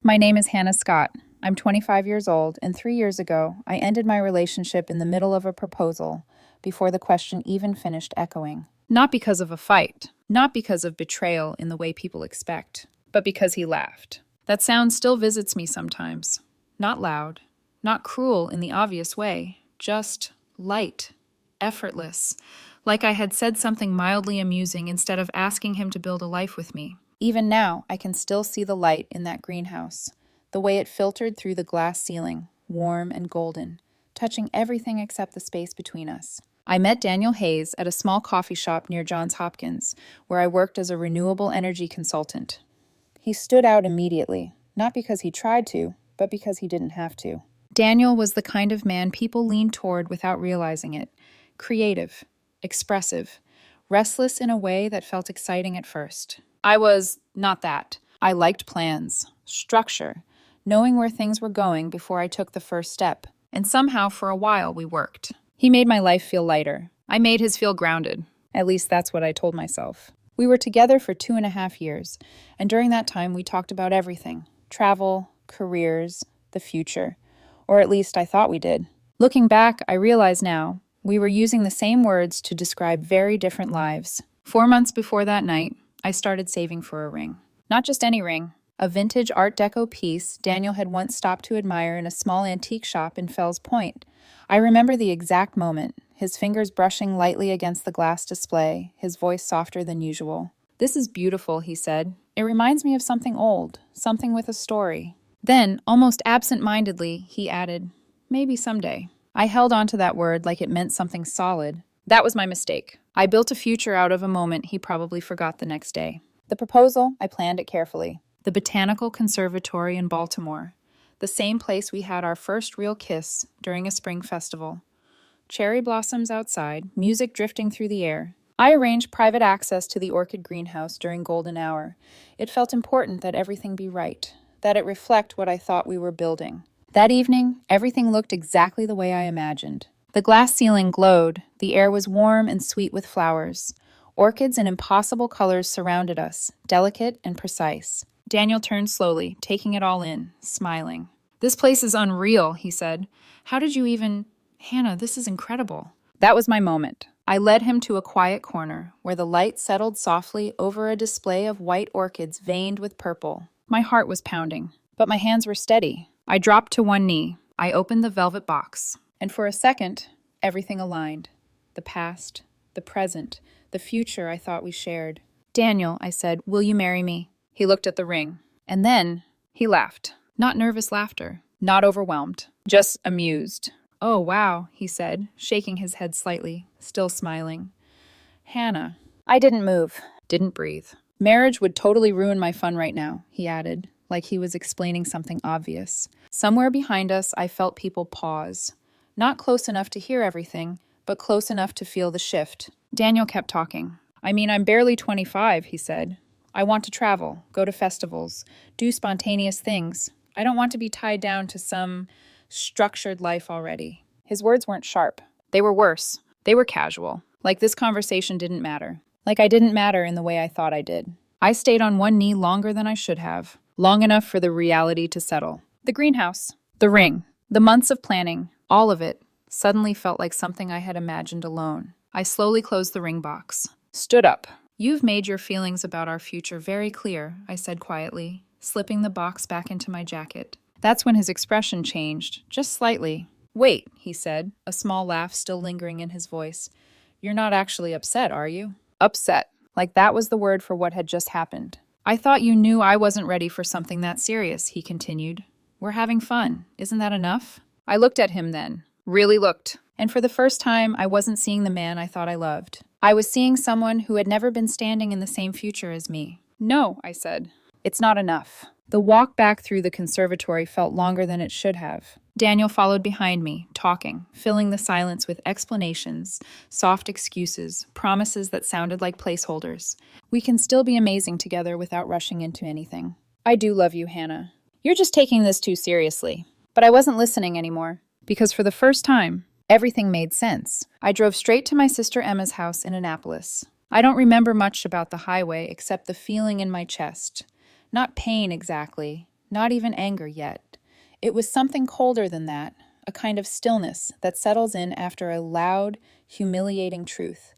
My name is Hannah Scott. I'm 25 years old, and 3 years ago, I ended my relationship in the middle of a proposal before the question even finished echoing. Not because of a fight, not because of betrayal in the way people expect, but because he laughed. That sound still visits me sometimes. Not loud, not cruel in the obvious way, just light, effortless, like I had said something mildly amusing instead of asking him to build a life with me. Even now, I can still see the light in that greenhouse, the way it filtered through the glass ceiling, warm and golden, touching everything except the space between us. I met Daniel Hayes at a small coffee shop near Johns Hopkins, where I worked as a renewable energy consultant. He stood out immediately, not because he tried to, but because he didn't have to. Daniel was the kind of man people leaned toward without realizing it. Creative, expressive, restless in a way that felt exciting at first. I was not that. I liked plans, structure, knowing where things were going before I took the first step. And somehow, for a while, we worked. He made my life feel lighter. I made his feel grounded. At least that's what I told myself. We were together for 2.5 years, and during that time we talked about everything. Travel, careers, the future. Or at least I thought we did. Looking back, I realize now, we were using the same words to describe very different lives. 4 months before that night, I started saving for a ring. Not just any ring, a vintage Art Deco piece Daniel had once stopped to admire in a small antique shop in Fells Point. I remember the exact moment, his fingers brushing lightly against the glass display, his voice softer than usual. "This is beautiful," he said. "It reminds me of something old, something with a story." Then, almost absent-mindedly, he added, "Maybe someday." I held on to that word like it meant something solid. That was my mistake. I built a future out of a moment he probably forgot the next day. The proposal, I planned it carefully. The Botanical Conservatory in Baltimore, the same place we had our first real kiss during a spring festival. Cherry blossoms outside, music drifting through the air. I arranged private access to the orchid greenhouse during golden hour. It felt important that everything be right, that it reflect what I thought we were building. That evening, everything looked exactly the way I imagined. The glass ceiling glowed, the air was warm and sweet with flowers. Orchids in impossible colors surrounded us, delicate and precise. Daniel turned slowly, taking it all in, smiling. "This place is unreal," he said. "How did you even— Hannah, this is incredible." That was my moment. I led him to a quiet corner, where the light settled softly over a display of white orchids veined with purple. My heart was pounding, but my hands were steady. I dropped to one knee. I opened the velvet box. And for a second, everything aligned. The past, the present, the future I thought we shared. "Daniel," I said, "will you marry me?" He looked at the ring. And then he laughed. Not nervous laughter. Not overwhelmed. Just amused. "Oh, wow," he said, shaking his head slightly, still smiling. "Hannah." I didn't move. Didn't breathe. "Marriage would totally ruin my fun right now," he added, like he was explaining something obvious. Somewhere behind us, I felt people pause. Not close enough to hear everything, but close enough to feel the shift. Daniel kept talking. "I'm barely 25, he said. "I want to travel, go to festivals, do spontaneous things. I don't want to be tied down to some structured life already." His words weren't sharp. They were worse. They were casual. Like this conversation didn't matter. Like I didn't matter in the way I thought I did. I stayed on one knee longer than I should have. Long enough for the reality to settle. The greenhouse. The ring. The months of planning. All of it suddenly felt like something I had imagined alone. I slowly closed the ring box. Stood up. "You've made your feelings about our future very clear," I said quietly, slipping the box back into my jacket. That's when his expression changed, just slightly. "Wait," he said, a small laugh still lingering in his voice. "You're not actually upset, are you?" Upset. Like that was the word for what had just happened. "I thought you knew I wasn't ready for something that serious," he continued. "We're having fun. Isn't that enough?" I looked at him then. Really looked. And for the first time, I wasn't seeing the man I thought I loved. I was seeing someone who had never been standing in the same future as me. "No," I said. "It's not enough." The walk back through the conservatory felt longer than it should have. Daniel followed behind me, talking, filling the silence with explanations, soft excuses, promises that sounded like placeholders. "We can still be amazing together without rushing into anything. I do love you, Hannah. You're just taking this too seriously." But I wasn't listening anymore, because for the first time, everything made sense. I drove straight to my sister Emma's house in Annapolis. I don't remember much about the highway except the feeling in my chest. Not pain exactly, not even anger yet. It was something colder than that, a kind of stillness that settles in after a loud, humiliating truth,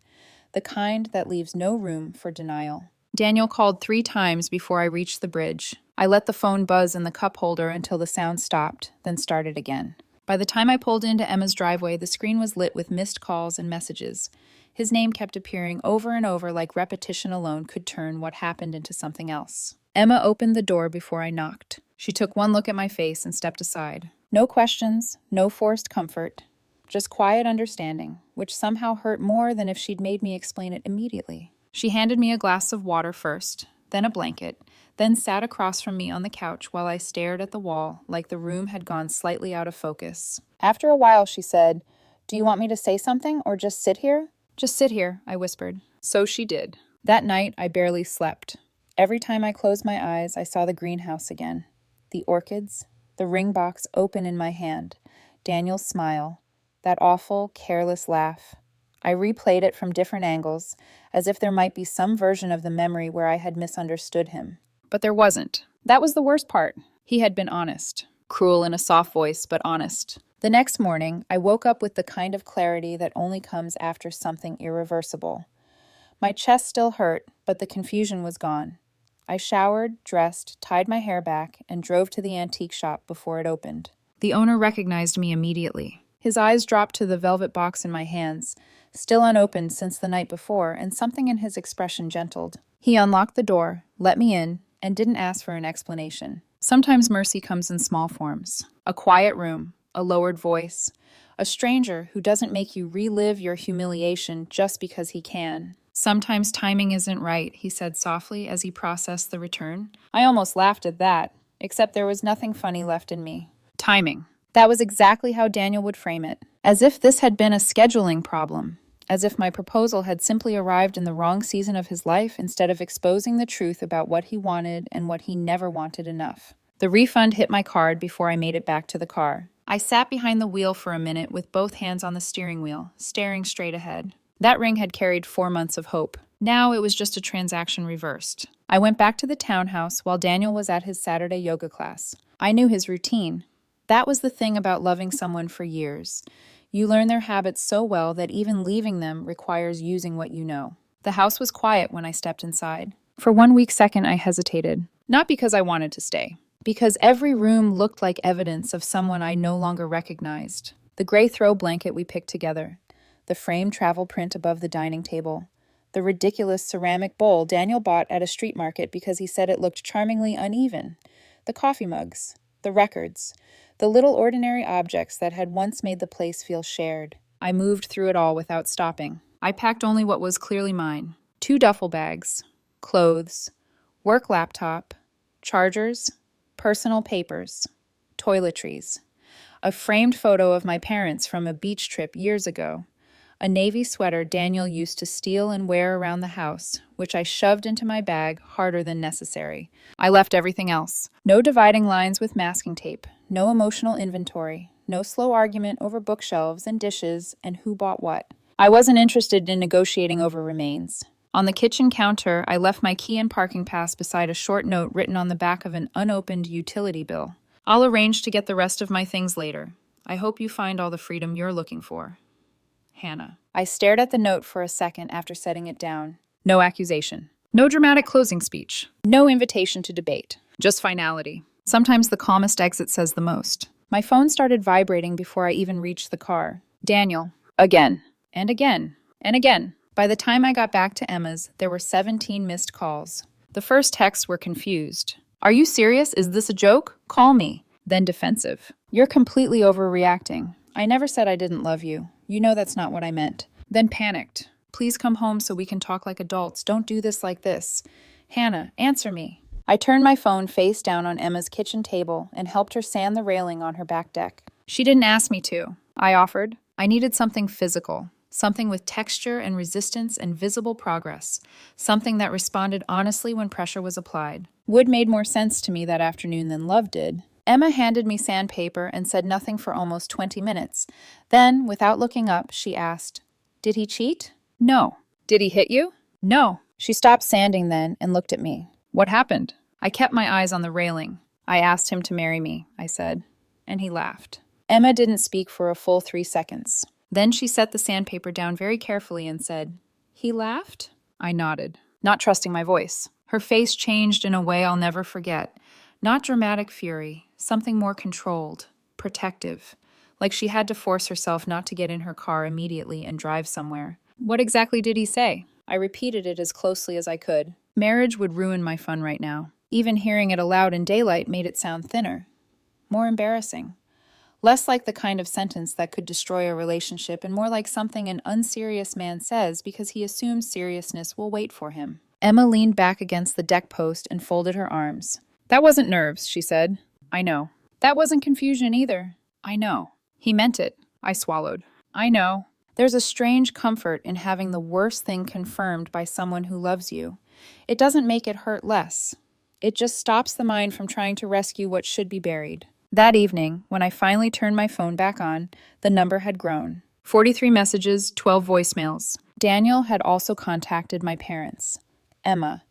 the kind that leaves no room for denial. Daniel called 3 times before I reached the bridge. I let the phone buzz in the cup holder until the sound stopped, then started again. By the time I pulled into Emma's driveway, the screen was lit with missed calls and messages. His name kept appearing over and over like repetition alone could turn what happened into something else. Emma opened the door before I knocked. She took one look at my face and stepped aside. No questions, no forced comfort, just quiet understanding, which somehow hurt more than if she'd made me explain it immediately. She handed me a glass of water first, then a blanket, then sat across from me on the couch while I stared at the wall like the room had gone slightly out of focus. After a while, she said, "Do you want me to say something or just sit here?" "Just sit here," I whispered. So she did. That night, I barely slept. Every time I closed my eyes, I saw the greenhouse again. The orchids, the ring box open in my hand, Daniel's smile, that awful, careless laugh. I replayed it from different angles, as if there might be some version of the memory where I had misunderstood him. But there wasn't. That was the worst part. He had been honest. Cruel in a soft voice, but honest. The next morning, I woke up with the kind of clarity that only comes after something irreversible. My chest still hurt, but the confusion was gone. I showered, dressed, tied my hair back, and drove to the antique shop before it opened. The owner recognized me immediately. His eyes dropped to the velvet box in my hands, still unopened since the night before, and something in his expression gentled. He unlocked the door, let me in, and didn't ask for an explanation. Sometimes mercy comes in small forms. A quiet room, a lowered voice, a stranger who doesn't make you relive your humiliation just because he can. "Sometimes timing isn't right," he said softly as he processed the return. I almost laughed at that, except there was nothing funny left in me. Timing. That was exactly how Daniel would frame it. As if this had been a scheduling problem. As if my proposal had simply arrived in the wrong season of his life instead of exposing the truth about what he wanted and what he never wanted enough. The refund hit my card before I made it back to the car. I sat behind the wheel for a minute with both hands on the steering wheel, staring straight ahead. That ring had carried 4 months of hope. Now it was just a transaction reversed. I went back to the townhouse while Daniel was at his Saturday yoga class. I knew his routine. That was the thing about loving someone for years. You learn their habits so well that even leaving them requires using what you know. The house was quiet when I stepped inside. For 1 weak second, I hesitated. Not because I wanted to stay. Because every room looked like evidence of someone I no longer recognized. The gray throw blanket we picked together. The framed travel print above the dining table. The ridiculous ceramic bowl Daniel bought at a street market because he said it looked charmingly uneven. The coffee mugs. The records. The little ordinary objects that had once made the place feel shared. I moved through it all without stopping. I packed only what was clearly mine. 2 duffel bags. Clothes. Work laptop. Chargers. Personal papers. Toiletries. A framed photo of my parents from a beach trip years ago. A navy sweater Daniel used to steal and wear around the house, which I shoved into my bag harder than necessary. I left everything else. No dividing lines with masking tape. No emotional inventory. No slow argument over bookshelves and dishes and who bought what. I wasn't interested in negotiating over remains. On the kitchen counter, I left my key and parking pass beside a short note written on the back of an unopened utility bill. "I'll arrange to get the rest of my things later. I hope you find all the freedom you're looking for. Hannah." I stared at the note for a second after setting it down. No accusation. No dramatic closing speech. No invitation to debate. Just finality. Sometimes the calmest exit says the most. My phone started vibrating before I even reached the car. Daniel. Again. And again. And again. By the time I got back to Emma's, there were 17 missed calls. The first texts were confused. "Are you serious? Is this a joke? Call me." Then defensive. "You're completely overreacting. I never said I didn't love you. You know that's not what I meant." Then panicked. "Please come home so we can talk like adults. Don't do this like this. Hannah, answer me." I turned my phone face down on Emma's kitchen table and helped her sand the railing on her back deck. She didn't ask me to. I offered. I needed something physical. Something with texture and resistance and visible progress. Something that responded honestly when pressure was applied. Wood made more sense to me that afternoon than love did. Emma handed me sandpaper and said nothing for almost 20 minutes. Then, without looking up, she asked, "Did he cheat?" "No." "Did he hit you?" "No." She stopped sanding then and looked at me. "What happened?" I kept my eyes on the railing. I asked him to marry me, I said, and he laughed. Emma didn't speak for a full 3 seconds. Then she set the sandpaper down very carefully and said, "He laughed?" I nodded, not trusting my voice. Her face changed in a way I'll never forget. Not dramatic fury, something more controlled, protective, like she had to force herself not to get in her car immediately and drive somewhere. What exactly did he say? I repeated it as closely as I could. Marriage would ruin my fun right now. Even hearing it aloud in daylight made it sound thinner, more embarrassing. Less like the kind of sentence that could destroy a relationship and more like something an unserious man says because he assumes seriousness will wait for him. Emma leaned back against the deck post and folded her arms. "That wasn't nerves," she said. "I know." "That wasn't confusion either." "I know." He meant it. I swallowed. "I know." There's a strange comfort in having the worst thing confirmed by someone who loves you. It doesn't make it hurt less. It just stops the mind from trying to rescue what should be buried. That evening, when I finally turned my phone back on, the number had grown. 43 messages, 12 voicemails. Daniel had also contacted my parents, Emma,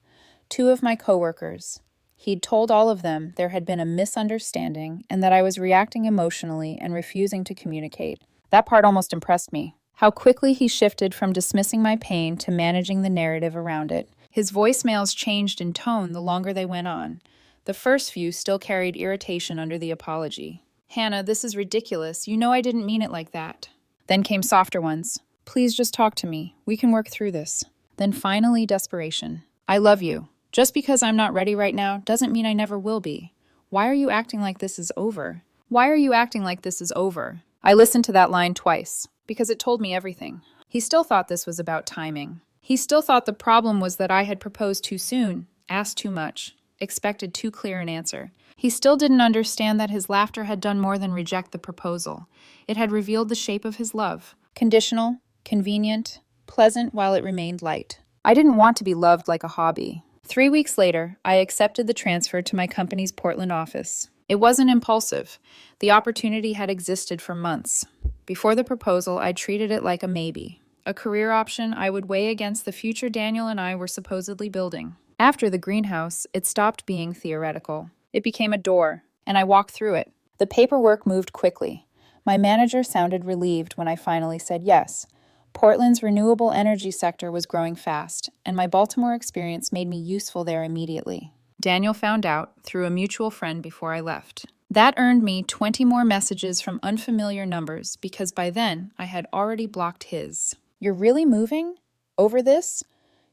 2 of my coworkers. He'd told all of them there had been a misunderstanding and that I was reacting emotionally and refusing to communicate. That part almost impressed me. How quickly he shifted from dismissing my pain to managing the narrative around it. His voicemails changed in tone the longer they went on. The first few still carried irritation under the apology. "Hannah, this is ridiculous. You know I didn't mean it like that." Then came softer ones. "Please just talk to me. We can work through this." Then finally, desperation. "I love you. Just because I'm not ready right now doesn't mean I never will be. Why are you acting like this is over? Why are you acting like this is over?" I listened to that line twice, because it told me everything. He still thought this was about timing. He still thought the problem was that I had proposed too soon, asked too much, expected too clear an answer. He still didn't understand that his laughter had done more than reject the proposal. It had revealed the shape of his love. Conditional, convenient, pleasant while it remained light. I didn't want to be loved like a hobby. 3 weeks later, I accepted the transfer to my company's Portland office. It wasn't impulsive. The opportunity had existed for months. Before the proposal, I treated it like a maybe, a career option I would weigh against the future Daniel and I were supposedly building. After the greenhouse, it stopped being theoretical. It became a door, and I walked through it. The paperwork moved quickly. My manager sounded relieved when I finally said yes. Portland's renewable energy sector was growing fast, and my Baltimore experience made me useful there immediately. Daniel found out through a mutual friend before I left. That earned me 20 more messages from unfamiliar numbers because by then I had already blocked his. "You're really moving? Over this?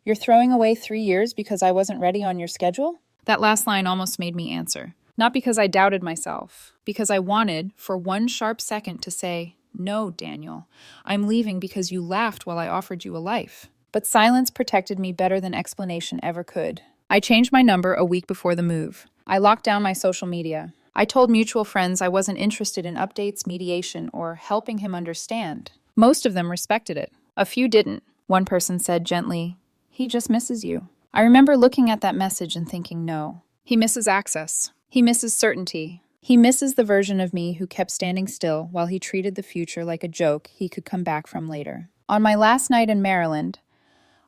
You're throwing away 3 years because I wasn't ready on your schedule?" That last line almost made me answer. Not because I doubted myself, because I wanted, for one sharp second, to say, "No, Daniel, I'm leaving because you laughed while I offered you a life." But silence protected me better than explanation ever could. I changed my number a week before the move. I locked down my social media. I told mutual friends I wasn't interested in updates, mediation, or helping him understand. Most of them respected it. A few didn't. One person said gently, "He just misses you." I remember looking at that message and thinking, no. He misses access. He misses certainty. He misses the version of me who kept standing still while he treated the future like a joke he could come back from later. On my last night in Maryland,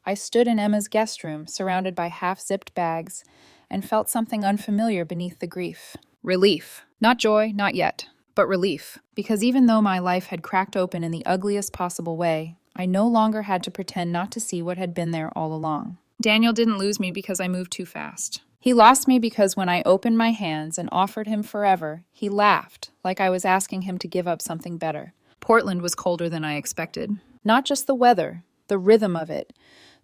I stood in Emma's guest room, surrounded by half-zipped bags, and felt something unfamiliar beneath the grief. Relief. Not joy, not yet, but relief. Because even though my life had cracked open in the ugliest possible way, I no longer had to pretend not to see what had been there all along. Daniel didn't lose me because I moved too fast. He lost me because when I opened my hands and offered him forever, he laughed, like I was asking him to give up something better. Portland was colder than I expected. Not just the weather, the rhythm of it,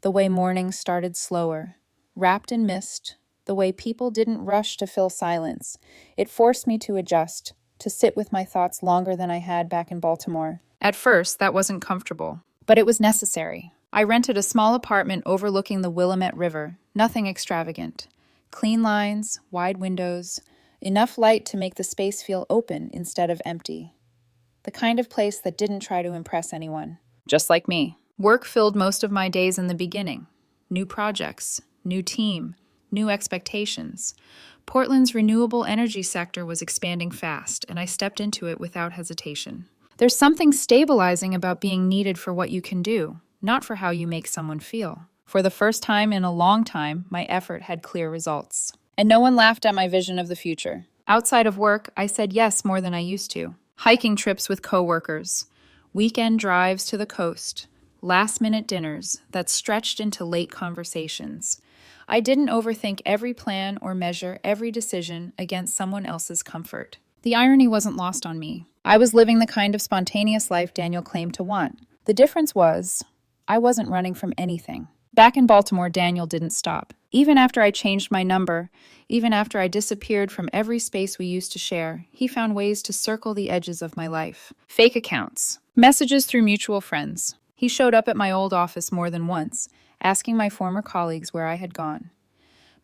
the way mornings started slower, wrapped in mist, the way people didn't rush to fill silence. It forced me to adjust, to sit with my thoughts longer than I had back in Baltimore. At first, that wasn't comfortable, but it was necessary. I rented a small apartment overlooking the Willamette River, nothing extravagant. Clean lines, wide windows, enough light to make the space feel open instead of empty. The kind of place that didn't try to impress anyone. Just like me. Work filled most of my days in the beginning. New projects, new team, new expectations. Portland's renewable energy sector was expanding fast, and I stepped into it without hesitation. There's something stabilizing about being needed for what you can do, not for how you make someone feel. For the first time in a long time, my effort had clear results. And no one laughed at my vision of the future. Outside of work, I said yes more than I used to. Hiking trips with coworkers, weekend drives to the coast, last-minute dinners that stretched into late conversations. I didn't overthink every plan or measure every decision against someone else's comfort. The irony wasn't lost on me. I was living the kind of spontaneous life Daniel claimed to want. The difference was, I wasn't running from anything. Back in Baltimore, Daniel didn't stop. Even after I changed my number, even after I disappeared from every space we used to share, he found ways to circle the edges of my life. Fake accounts, messages through mutual friends. He showed up at my old office more than once, asking my former colleagues where I had gone.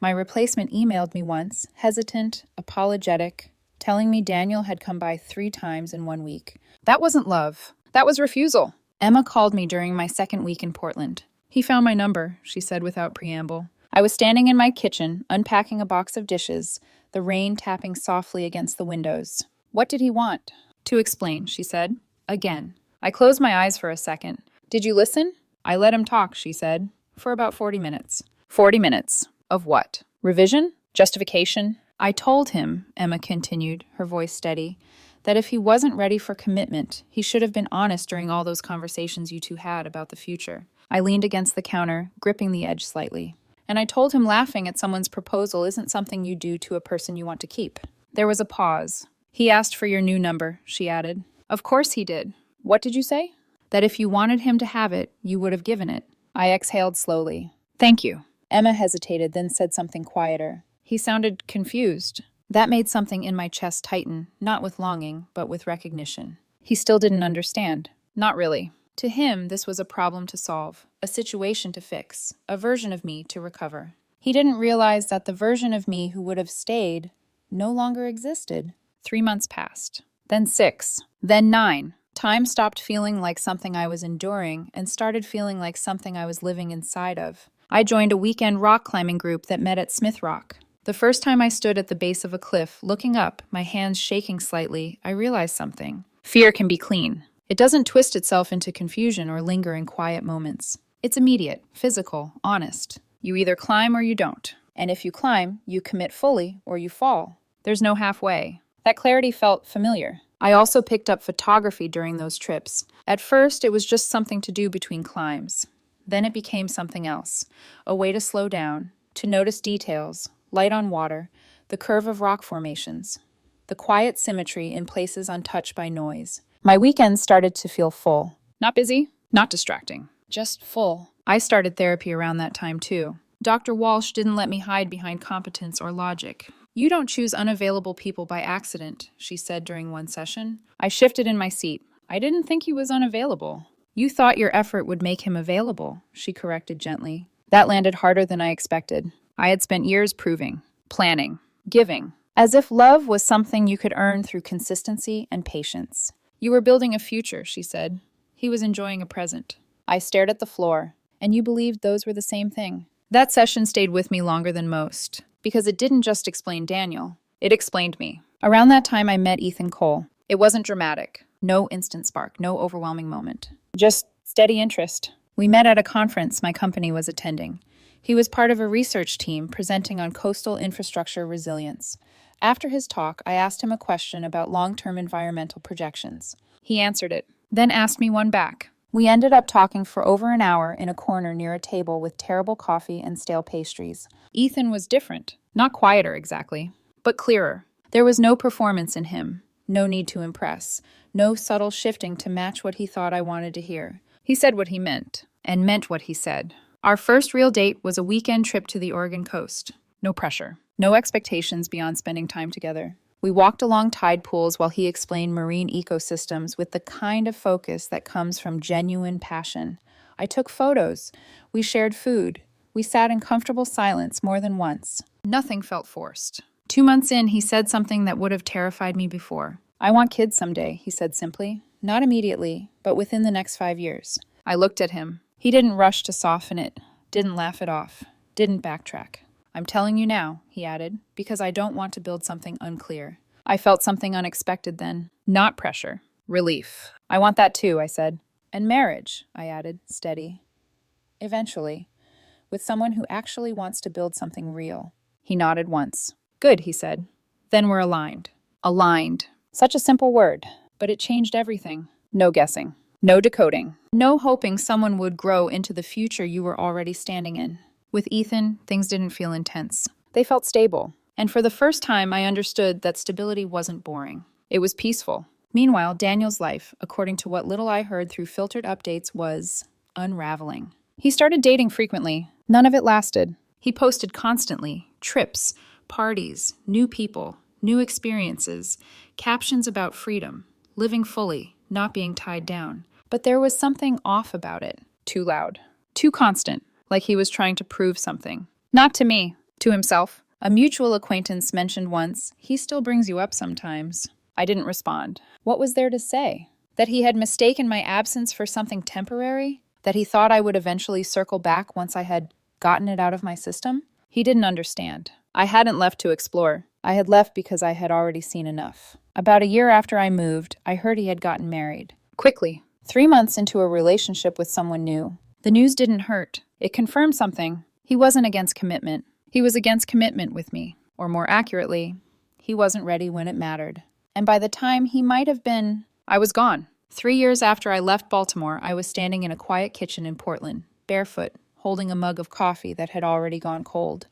My replacement emailed me once, hesitant, apologetic, telling me Daniel had come by 3 times in 1 week. That wasn't love. That was refusal. Emma called me during my second week in Portland. He found my number, she said without preamble. I was standing in my kitchen, unpacking a box of dishes, the rain tapping softly against the windows. What did he want? To explain, she said. Again. I closed my eyes for a second. Did you listen? I let him talk, she said, for about 40 minutes. 40 minutes. Of what? Revision? Justification? I told him, Emma continued, her voice steady, that if he wasn't ready for commitment, he should have been honest during all those conversations you two had about the future. I leaned against the counter, gripping the edge slightly. And I told him laughing at someone's proposal isn't something you do to a person you want to keep. There was a pause. He asked for your new number, she added. Of course he did. What did you say? That if you wanted him to have it, you would have given it. I exhaled slowly. Thank you. Emma hesitated, then said something quieter. He sounded confused. That made something in my chest tighten, not with longing, but with recognition. He still didn't understand. Not really. To him, this was a problem to solve, a situation to fix, a version of me to recover. He didn't realize that the version of me who would have stayed no longer existed. 3 months passed. Then 6. Then 9. Time stopped feeling like something I was enduring and started feeling like something I was living inside of. I joined a weekend rock climbing group that met at Smith Rock. The first time I stood at the base of a cliff, looking up, my hands shaking slightly, I realized something. Fear can be clean. It doesn't twist itself into confusion or linger in quiet moments. It's immediate, physical, honest. You either climb or you don't. And if you climb, you commit fully or you fall. There's no halfway. That clarity felt familiar. I also picked up photography during those trips. At first, it was just something to do between climbs. Then it became something else, a way to slow down, to notice details, light on water, the curve of rock formations, the quiet symmetry in places untouched by noise. My weekends started to feel full. Not busy, not distracting, just full. I started therapy around that time too. Dr. Walsh didn't let me hide behind competence or logic. You don't choose unavailable people by accident, she said during one session. I shifted in my seat. I didn't think he was unavailable. You thought your effort would make him available, she corrected gently. That landed harder than I expected. I had spent years proving, planning, giving, as if love was something you could earn through consistency and patience. You were building a future, she said. He was enjoying a present. I stared at the floor, and you believed those were the same thing. That session stayed with me longer than most, because it didn't just explain Daniel, it explained me. Around that time, I met Ethan Cole. It wasn't dramatic. No instant spark, no overwhelming moment. Just steady interest. We met at a conference my company was attending. He was part of a research team presenting on coastal infrastructure resilience. After his talk, I asked him a question about long-term environmental projections. He answered it, then asked me one back. We ended up talking for over an hour in a corner near a table with terrible coffee and stale pastries. Ethan was different. Not quieter exactly, but clearer. There was no performance in him. No need to impress. No subtle shifting to match what he thought I wanted to hear. He said what he meant, and meant what he said. Our first real date was a weekend trip to the Oregon coast. No pressure. No expectations beyond spending time together. We walked along tide pools while he explained marine ecosystems with the kind of focus that comes from genuine passion. I took photos. We shared food. We sat in comfortable silence more than once. Nothing felt forced. 2 months in, he said something that would have terrified me before. I want kids someday, he said simply. Not immediately, but within the next 5 years. I looked at him. He didn't rush to soften it, didn't laugh it off, didn't backtrack. I'm telling you now, he added, because I don't want to build something unclear. I felt something unexpected then. Not pressure. Relief. I want that too, I said. And marriage, I added, steady. Eventually. With someone who actually wants to build something real. He nodded once. Good, he said. Then we're aligned. Aligned. Such a simple word, but it changed everything. No guessing. No decoding. No hoping someone would grow into the future you were already standing in. With Ethan, things didn't feel intense. They felt stable. And for the first time, I understood that stability wasn't boring. It was peaceful. Meanwhile, Daniel's life, according to what little I heard through filtered updates, was unraveling. He started dating frequently. None of it lasted. He posted constantly. Trips, parties, new people, new experiences, captions about freedom, living fully, not being tied down. But there was something off about it. Too loud. Too constant. Like he was trying to prove something. Not to me. To himself. A mutual acquaintance mentioned once, "He still brings you up sometimes." I didn't respond. What was there to say? That he had mistaken my absence for something temporary? That he thought I would eventually circle back once I had gotten it out of my system? He didn't understand. I hadn't left to explore. I had left because I had already seen enough. About a year after I moved, I heard he had gotten married. Quickly. 3 months into a relationship with someone new. The news didn't hurt. It confirmed something. He wasn't against commitment. He was against commitment with me. Or more accurately, he wasn't ready when it mattered. And by the time he might have been, I was gone. 3 years after I left Baltimore, I was standing in a quiet kitchen in Portland, barefoot, holding a mug of coffee that had already gone cold,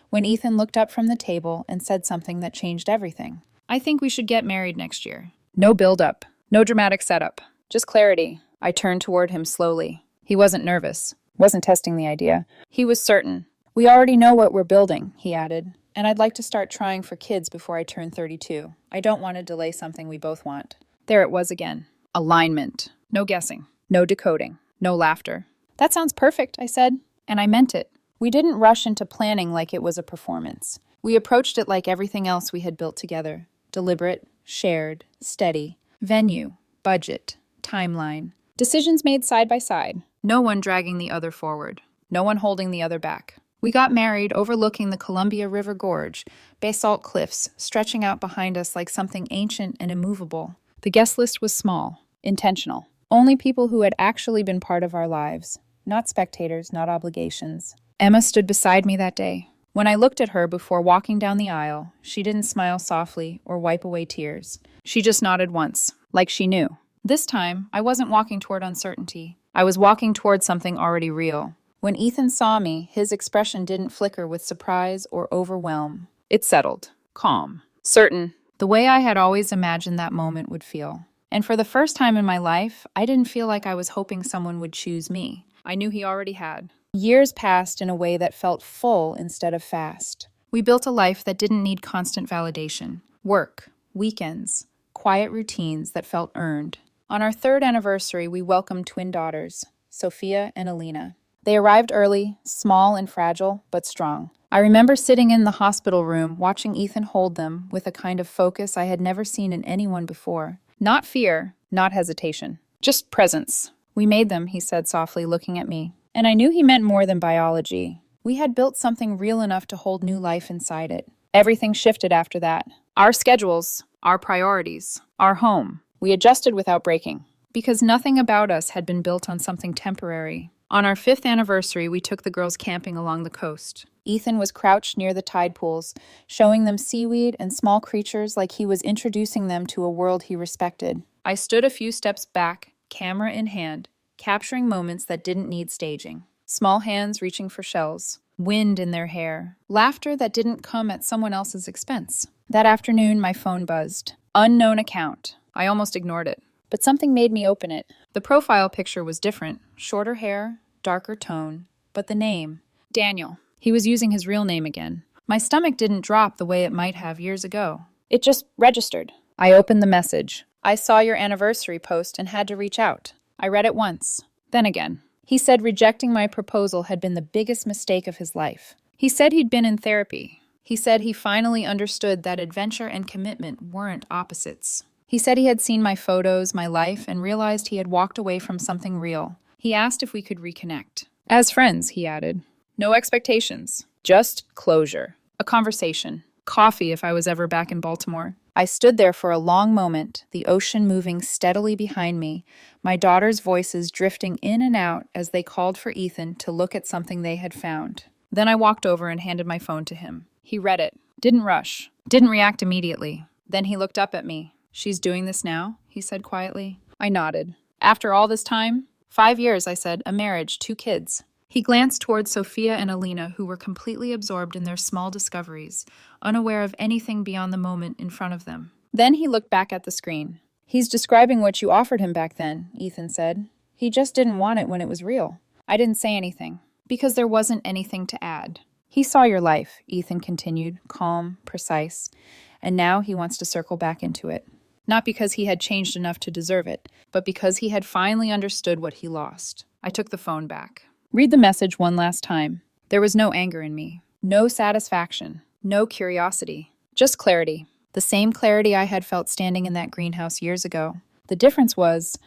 when Ethan looked up from the table and said something that changed everything. "I think we should get married next year." No build-up, no dramatic setup, just clarity. I turned toward him slowly. He wasn't nervous, wasn't testing the idea. He was certain. "We already know what we're building," he added, "and I'd like to start trying for kids before I turn 32. I don't want to delay something we both want." There it was again. Alignment. No guessing. No decoding. No laughter. "That sounds perfect," I said, and I meant it. We didn't rush into planning like it was a performance. We approached it like everything else we had built together. Deliberate, shared, steady. Venue, budget, timeline. Decisions made side by side. No one dragging the other forward. No one holding the other back. We got married overlooking the Columbia River Gorge, basalt cliffs stretching out behind us like something ancient and immovable. The guest list was small, intentional. Only people who had actually been part of our lives. Not spectators, not obligations. Emma stood beside me that day. When I looked at her before walking down the aisle, she didn't smile softly or wipe away tears. She just nodded once, like she knew. This time, I wasn't walking toward uncertainty. I was walking toward something already real. When Ethan saw me, his expression didn't flicker with surprise or overwhelm. It settled, calm, certain, the way I had always imagined that moment would feel. And for the first time in my life, I didn't feel like I was hoping someone would choose me. I knew he already had. Years passed in a way that felt full instead of fast. We built a life that didn't need constant validation. Work, weekends, quiet routines that felt earned. On our 3rd anniversary, we welcomed twin daughters, Sophia and Alina. They arrived early, small and fragile, but strong. I remember sitting in the hospital room, watching Ethan hold them with a kind of focus I had never seen in anyone before. Not fear, not hesitation, just presence. "We made them," he said softly, looking at me. And I knew he meant more than biology. We had built something real enough to hold new life inside it. Everything shifted after that. Our schedules, our priorities, our home. We adjusted without breaking. Because nothing about us had been built on something temporary. On our 5th anniversary, we took the girls camping along the coast. Ethan was crouched near the tide pools, showing them seaweed and small creatures like he was introducing them to a world he respected. I stood a few steps back, camera in hand, capturing moments that didn't need staging. Small hands reaching for shells, wind in their hair, laughter that didn't come at someone else's expense. That afternoon, my phone buzzed. Unknown account. I almost ignored it. But something made me open it. The profile picture was different. Shorter hair, darker tone, but the name. Daniel. He was using his real name again. My stomach didn't drop the way it might have years ago. It just registered. I opened the message. "I saw your anniversary post and had to reach out." I read it once, then again. He said rejecting my proposal had been the biggest mistake of his life. He said he'd been in therapy. He said he finally understood that adventure and commitment weren't opposites. He said he had seen my photos, my life, and realized he had walked away from something real. He asked if we could reconnect. As friends, he added. No expectations, just closure. A conversation. Coffee if I was ever back in Baltimore. I stood there for a long moment, the ocean moving steadily behind me, my daughters' voices drifting in and out as they called for Ethan to look at something they had found. Then I walked over and handed my phone to him. He read it, Didn't rush. Didn't react immediately. Then he looked up at me. "She's doing this now?" he said quietly. I nodded. "After all this time?" "5 years," I said. "A marriage, 2 kids." He glanced towards Sophia and Alina, who were completely absorbed in their small discoveries, unaware of anything beyond the moment in front of them. Then he looked back at the screen. "He's describing what you offered him back then," Ethan said. "He just didn't want it when it was real." I didn't say anything, because there wasn't anything to add. "He saw your life," Ethan continued, calm, precise, "and now he wants to circle back into it. Not because he had changed enough to deserve it, but because he had finally understood what he lost." I took the phone back. "Read the message one last time." There was no anger in me, no satisfaction, no curiosity, just clarity. The same clarity I had felt standing in that greenhouse years ago. The difference was,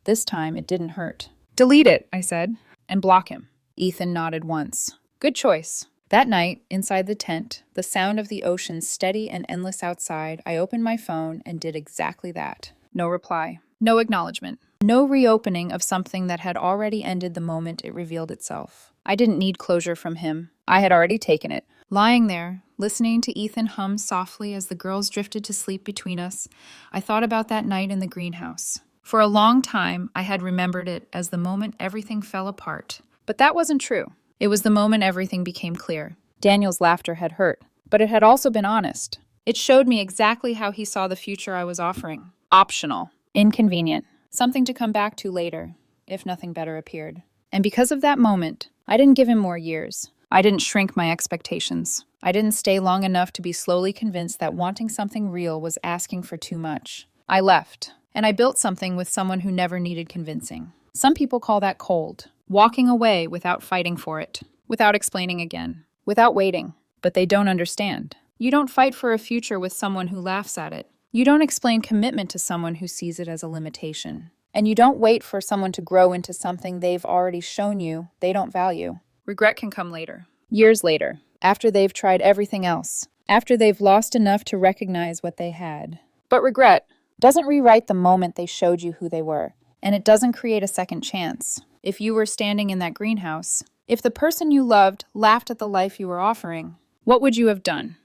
this time it didn't hurt. "Delete it," I said, "and block him." Ethan nodded once. "Good choice." That night, inside the tent, the sound of the ocean steady and endless outside, I opened my phone and did exactly that. No reply. No acknowledgement. No reopening of something that had already ended the moment it revealed itself. I didn't need closure from him. I had already taken it. Lying there, listening to Ethan hum softly as the girls drifted to sleep between us, I thought about that night in the greenhouse. For a long time, I had remembered it as the moment everything fell apart. But that wasn't true. It was the moment everything became clear. Daniel's laughter had hurt, but it had also been honest. It showed me exactly how he saw the future I was offering. Optional. Inconvenient. Something to come back to later, if nothing better appeared. And because of that moment, I didn't give him more years. I didn't shrink my expectations. I didn't stay long enough to be slowly convinced that wanting something real was asking for too much. I left, and I built something with someone who never needed convincing. Some people call that cold. Walking away without fighting for it, without explaining again, without waiting. But they don't understand. You don't fight for a future with someone who laughs at it. You don't explain commitment to someone who sees it as a limitation. And you don't wait for someone to grow into something they've already shown you they don't value. Regret can come later. Years later, after they've tried everything else, after they've lost enough to recognize what they had. But regret doesn't rewrite the moment they showed you who they were, and it doesn't create a second chance. If you were standing in that greenhouse, if the person you loved laughed at the life you were offering, what would you have done?